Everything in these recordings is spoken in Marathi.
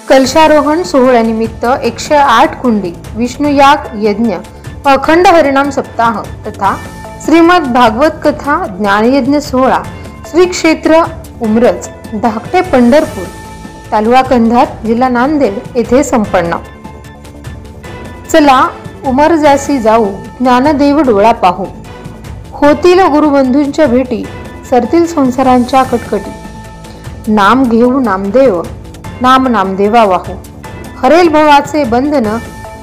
कलशारोहण सोहळ्यानिमित्त 108 कुंडी विष्णुयाग यज्ञ व अखंड हरिनाम सप्ताह तथा श्रीमद भागवत कथा ज्ञानयज्ञ सोहळा श्री क्षेत्र उमरज धाकटे पंढरपूर तालुका कंधार जिल्हा नांदेड येथे संपन्न। चला उमरजासी जाऊ ज्ञानदेव डोळा पाहू, होतील गुरुबंधूंच्या भेटी, सरतील संसारांच्या कटकटी। नाम घेऊ नामदेव, नाम नामदेवा वाहू, हरेल भवाचे बंधन,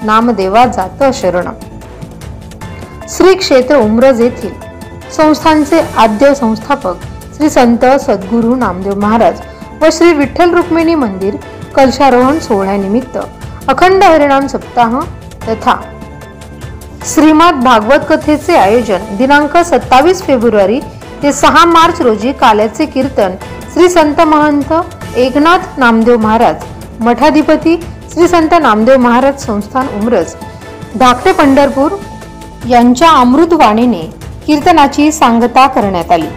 नामदेवा जात शरण। श्री क्षेत्र उमरज येथील संस्थांचे आद्य संस्थापक श्री संत सद्गुरू नामदेव महाराज व श्री विठ्ठल रुक्मिणी मंदिर कलशारोहण सोहळ्यानिमित्त अखंड हरिनाम सप्ताह तथा श्रीमद भागवत कथेचे आयोजन दिनांक 27 फेब्रुवारी ते 6 मार्च रोजी काल्याचे कीर्तन श्री संत महंत एकनाथ नामदेव महाराज मठाधिपती श्री संत नामदेव महाराज संस्थान उमरज धाकटे पंढरपूर यांच्या अमृतवाणीने कीर्तनाची सांगता करण्यात आली।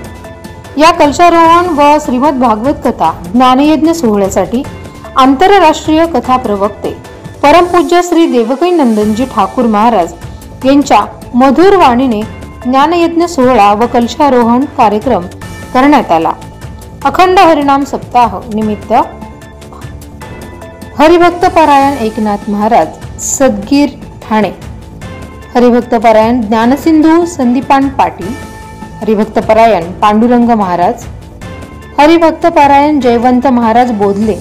या कलशारोहण व श्रीमद भागवत कथा ज्ञानयज्ञ सोहळ्यासाठी आंतरराष्ट्रीय कथा प्रवक्ते परमपूज्य श्री देवकी नंदनजी ठाकूर महाराज यांच्या मधुर वाणीने ज्ञानयज्ञ सोहळा व कलशारोहण कार्यक्रम करण्यात आला। अखंड हरिनाम सप्ताह निमित्त हरिभक्त परायण एकनाथ महाराज सदगीर ठाणे, हरिभक्त परायण ज्ञानसिंधू संदीपान पाटील, हरिभक्त परायण पांडुरंग महाराज, हरिभक्त परायण जयवंत महाराज बोधले,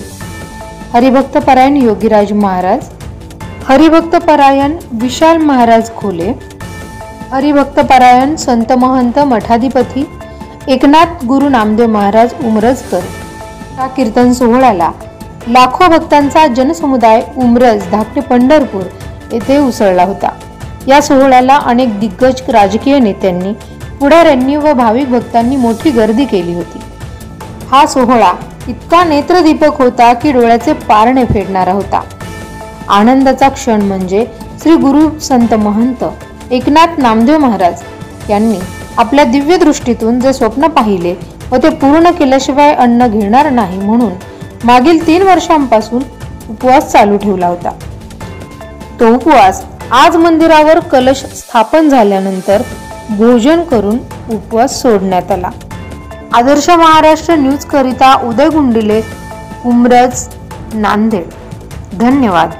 हरिभक्त परायण योगीराज महाराज, हरिभक्त परायण विशाल महाराज खोले, हरिभक्त परायण संत महंत मठाधिपती एकनाथ गुरु नामदेव महाराज उमरजकर। या कीर्तन सोहळ्याला लाखो भक्तांचा जनसमुदाय उमरज धाकटे पंढरपूर येथे उसळला होता। या सोहळ्याला अनेक दिग्गज राजकीय नेत्यांनी, पुढाऱ्यांनी व भाविक भक्तांनी मोठी गर्दी केली होती। हा सोहळा इतका नेत्रदीपक होता की डोळ्याचे पारणे फेडणारा होता। आनंदाचा क्षण म्हणजे श्री गुरु संत महंत एकनाथ नामदेव महाराज यांनी आपल्या दिव्य दृष्टीतून जे स्वप्न पाहिले व ते पूर्ण केल्याशिवाय अन्न घेणार नाही म्हणून मागील 3 वर्षांपासून उपवास चालू ठेवला होता। तो उपवास आज मंदिरावर कलश स्थापन झाल्यानंतर भोजन करून उपवास सोडण्यात आला। आदर्श महाराष्ट्र न्यूज करिता उदय गुंडिले, उमरज, नांदेड। धन्यवाद।